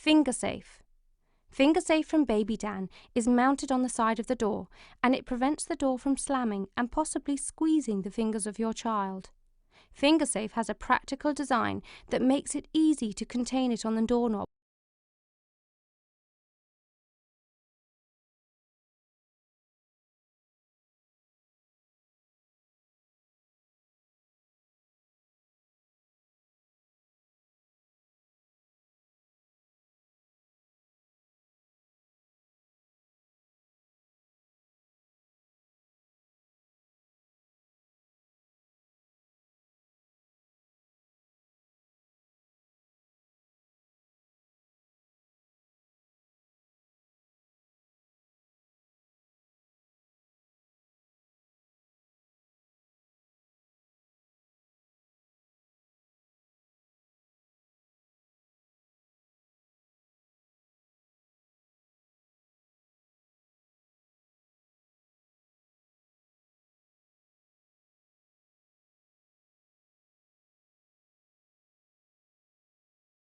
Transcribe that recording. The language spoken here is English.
Finger Safe. Finger Safe from BabyDan is mounted on the side of the door, and it prevents the door from slamming and possibly squeezing the fingers of your child. Finger Safe has a practical design that makes it easy to contain it on the doorknob